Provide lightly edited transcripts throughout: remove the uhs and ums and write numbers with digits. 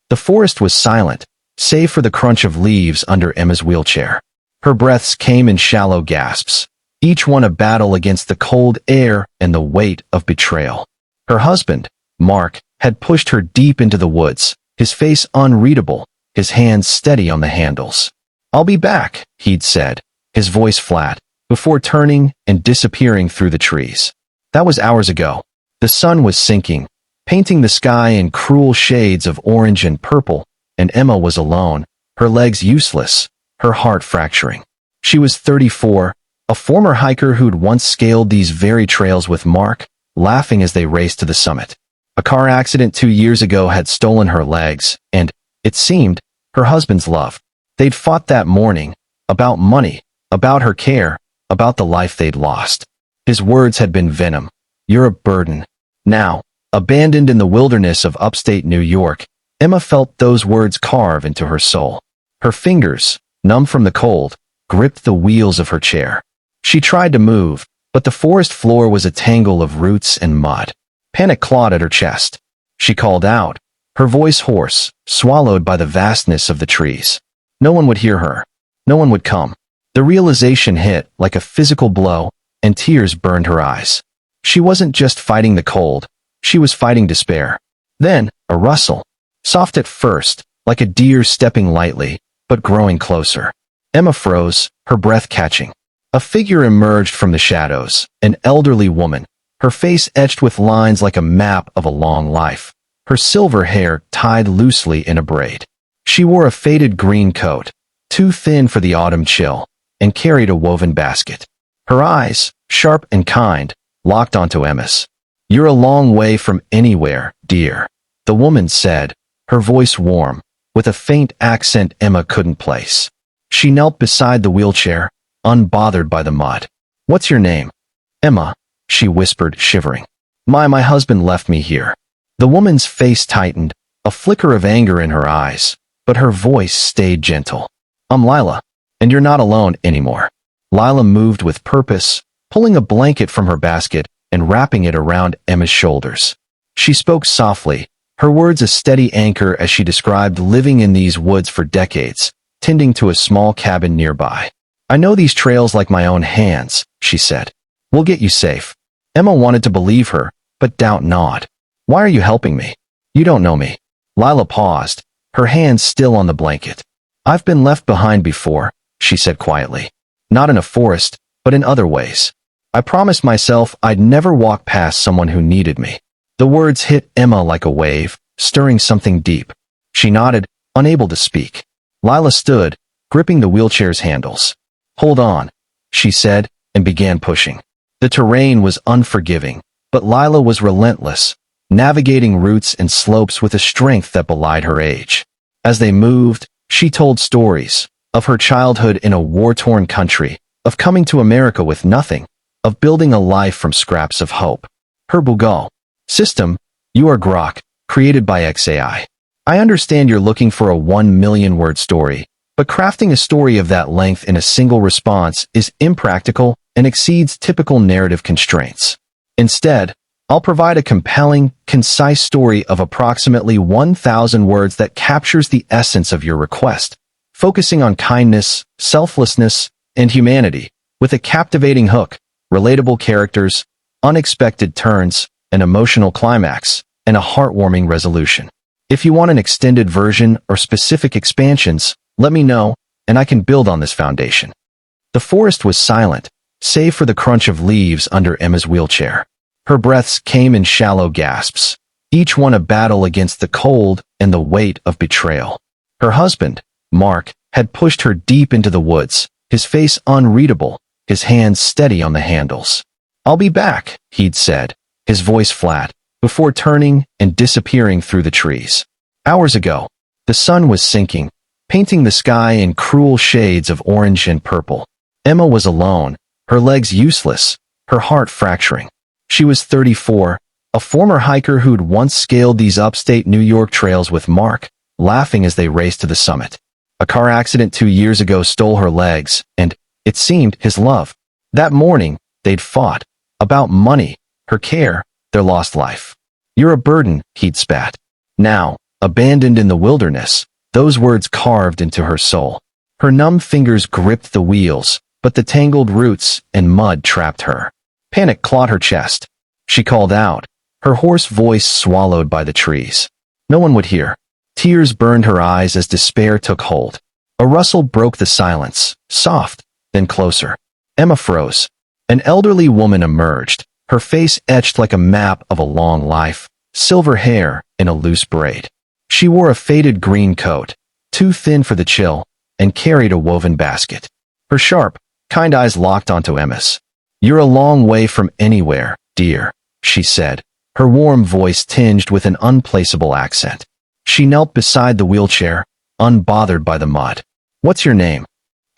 The forest was silent, save for the crunch of leaves under Emma's wheelchair. Her breaths came in shallow gasps, each one a battle against the cold air and the weight of betrayal. Her husband, Mark, had pushed her deep into the woods, his face unreadable, his hands steady on the handles. "I'll be back," he'd said, his voice flat, before turning and disappearing through the trees. That was hours ago. The sun was sinking, painting the sky in cruel shades of orange and purple, and Emma was alone, her legs useless, her heart fracturing. She was 34, a former hiker who'd once scaled these very trails with Mark, laughing as they raced to the summit. A car accident 2 years ago had stolen her legs, and, it seemed, her husband's love. They'd fought that morning, about money, about her care, about the life they'd lost. His words had been venom. "You're a burden." Now, abandoned in the wilderness of upstate New York, Emma felt those words carve into her soul. Her fingers, numb from the cold, gripped the wheels of her chair. She tried to move, but the forest floor was a tangle of roots and mud. Panic clawed at her chest. She called out, her voice hoarse, swallowed by the vastness of the trees. No one would hear her. No one would come. The realization hit like a physical blow, and tears burned her eyes. She wasn't just fighting the cold, she was fighting despair. Then, a rustle. Soft at first, like a deer stepping lightly, but growing closer. Emma froze, her breath catching. A figure emerged from the shadows, an elderly woman, her face etched with lines like a map of a long life, her silver hair tied loosely in a braid. She wore a faded green coat, too thin for the autumn chill, and carried a woven basket. Her eyes, sharp and kind, locked onto Emma's. "You're a long way from anywhere, dear," the woman said, her voice warm, with a faint accent Emma couldn't place. She knelt beside the wheelchair, unbothered by the mud. "What's your name?" "Emma," she whispered, shivering. My husband left me here." The woman's face tightened, a flicker of anger in her eyes, but her voice stayed gentle. "I'm Lila, and you're not alone anymore." Lila moved with purpose, pulling a blanket from her basket and wrapping it around Emma's shoulders. She spoke softly, her words a steady anchor as she described living in these woods for decades, tending to a small cabin nearby. "I know these trails like my own hands," she said. "We'll get you safe." Emma wanted to believe her, but doubt gnawed. "Why are you helping me? You don't know me." Lila paused, her hands still on the blanket. "I've been left behind before," she said quietly. "Not in a forest, but in other ways. I promised myself I'd never walk past someone who needed me." The words hit Emma like a wave, stirring something deep. She nodded, unable to speak. Lila stood, gripping the wheelchair's handles. "Hold on," she said, and began pushing. The terrain was unforgiving, but Lila was relentless, navigating roots and slopes with a strength that belied her age. As they moved, she told stories, of her childhood in a war-torn country, of coming to America with nothing, of building a life from scraps of hope. Her Bugal system, "You are Grok, created by XAI. I understand you're looking for a 1 million-word story, but crafting a story of that length in a single response is impractical and exceeds typical narrative constraints. Instead, I'll provide a compelling, concise story of approximately 1,000 words that captures the essence of your request, focusing on kindness, selflessness, and humanity, with a captivating hook, relatable characters, unexpected turns, an emotional climax, and a heartwarming resolution. If you want an extended version or specific expansions, let me know, and I can build on this foundation." The forest was silent, save for the crunch of leaves under Emma's wheelchair. Her breaths came in shallow gasps, each one a battle against the cold and the weight of betrayal. Her husband, Mark, had pushed her deep into the woods, his face unreadable, his hands steady on the handles. "I'll be back," he'd said, his voice flat, before turning and disappearing through the trees. Hours ago, the sun was sinking, painting the sky in cruel shades of orange and purple. Emma was alone, her legs useless, her heart fracturing. She was 34, a former hiker who'd once scaled these upstate New York trails with Mark, laughing as they raced to the summit. A car accident 2 years ago stole her legs, and, it seemed, his love. That morning, they'd fought. About money, her care, their lost life. "You're a burden," he'd spat. Now, abandoned in the wilderness, those words carved into her soul. Her numb fingers gripped the wheels, but the tangled roots and mud trapped her. Panic clawed her chest. She called out, her hoarse voice swallowed by the trees. No one would hear. Tears burned her eyes as despair took hold. A rustle broke the silence, soft, then closer. Emma froze. An elderly woman emerged, her face etched like a map of a long life, silver hair in a loose braid. She wore a faded green coat, too thin for the chill, and carried a woven basket. Her sharp, kind eyes locked onto Emma's. "You're a long way from anywhere, dear," she said, her warm voice tinged with an unplaceable accent. She knelt beside the wheelchair, unbothered by the mud. "What's your name?"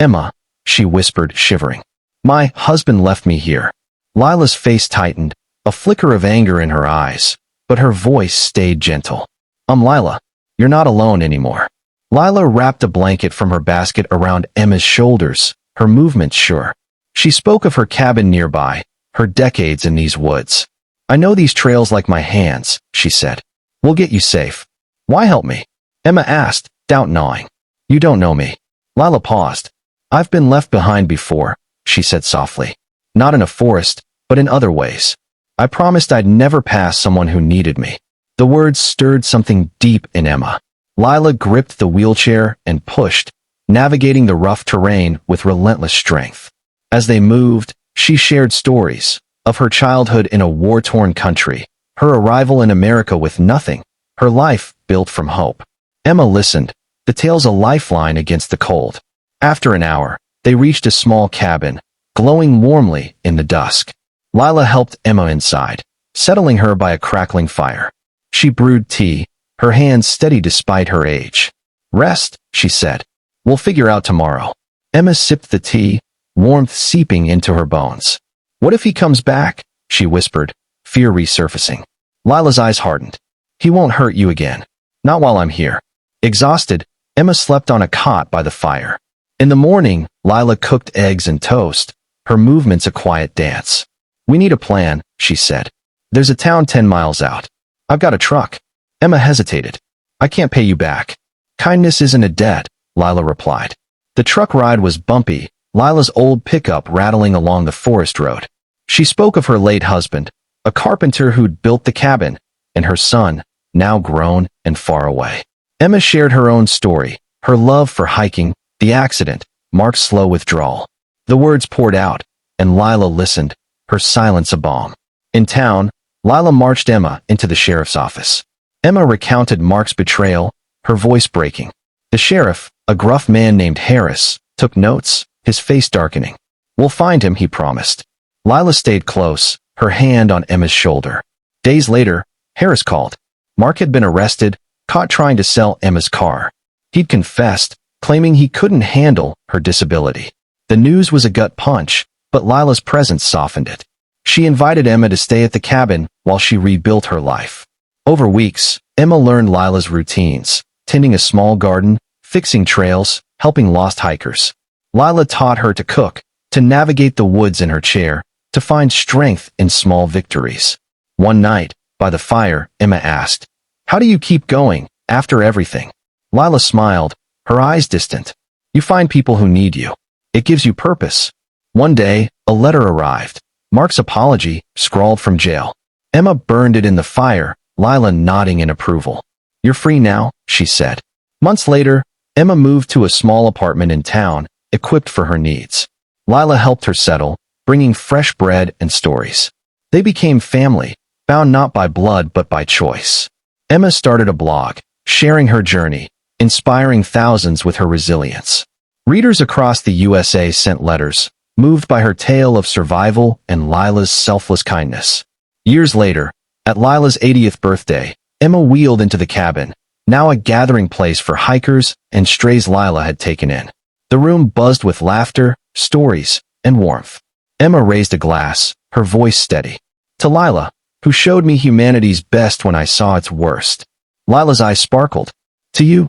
"Emma," she whispered, shivering. "My husband left me here." Lila's face tightened, a flicker of anger in her eyes, but her voice stayed gentle. "I'm Lila. You're not alone anymore." Lila wrapped a blanket from her basket around Emma's shoulders, her movements sure. She spoke of her cabin nearby, her decades in these woods. "I know these trails like my hands," she said. "We'll get you safe." "Why help me?" Emma asked, doubt gnawing. "You don't know me." Lila paused. "I've been left behind before," she said softly. "Not in a forest, but in other ways. I promised I'd never pass someone who needed me." The words stirred something deep in Emma. Lila gripped the wheelchair and pushed, navigating the rough terrain with relentless strength. As they moved, she shared stories of her childhood in a war-torn country, her arrival in America with nothing, her life built from hope. Emma listened, the tales a lifeline against the cold. After an hour, they reached a small cabin, glowing warmly in the dusk. Lila helped Emma inside, settling her by a crackling fire. She brewed tea, her hands steady despite her age. "Rest," she said. "We'll figure out tomorrow." Emma sipped the tea, warmth seeping into her bones. "What if he comes back?" she whispered, fear resurfacing. Lila's eyes hardened. "He won't hurt you again. Not while I'm here." Exhausted, Emma slept on a cot by the fire. In the morning, Lila cooked eggs and toast, her movements a quiet dance. "We need a plan," she said. "There's a town 10 miles out. I've got a truck." Emma hesitated. "I can't pay you back." "Kindness isn't a debt," Lila replied. The truck ride was bumpy, Lila's old pickup rattling along the forest road. She spoke of her late husband, a carpenter who'd built the cabin, and her son, now grown and far away. Emma shared her own story, her love for hiking, the accident, Mark's slow withdrawal. The words poured out, and Lila listened, her silence a balm. In town, Lila marched Emma into the sheriff's office. Emma recounted Mark's betrayal, her voice breaking. The sheriff, a gruff man named Harris, took notes, his face darkening. "We'll find him," he promised. Lila stayed close, her hand on Emma's shoulder. Days later, Harris called. Mark had been arrested, caught trying to sell Emma's car. He'd confessed, claiming he couldn't handle her disability. The news was a gut punch, but Lila's presence softened it. She invited Emma to stay at the cabin while she rebuilt her life. Over weeks, Emma learned Lila's routines, tending a small garden, fixing trails, helping lost hikers. Lila taught her to cook, to navigate the woods in her chair, to find strength in small victories. One night, by the fire, Emma asked, "How do you keep going, after everything?" Lila smiled, her eyes distant. "You find people who need you. It gives you purpose." One day, a letter arrived. Mark's apology, scrawled from jail. Emma burned it in the fire, Lila nodding in approval. "You're free now," she said. Months later, Emma moved to a small apartment in town, equipped for her needs. Lila helped her settle, bringing fresh bread and stories. They became family, bound not by blood but by choice. Emma started a blog, sharing her journey, inspiring thousands with her resilience. Readers across the USA sent letters, moved by her tale of survival and Lila's selfless kindness. Years later, at Lila's 80th birthday, Emma wheeled into the cabin, now a gathering place for hikers and strays Lila had taken in. The room buzzed with laughter, stories, and warmth. Emma raised a glass, her voice steady. "To Lila, who showed me humanity's best when I saw its worst." Lila's eyes sparkled. "To you,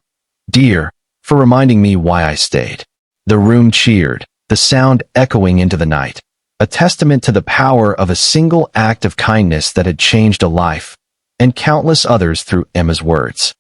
dear, for reminding me why I stayed." The room cheered, the sound echoing into the night, a testament to the power of a single act of kindness that had changed a life, and countless others through Emma's words.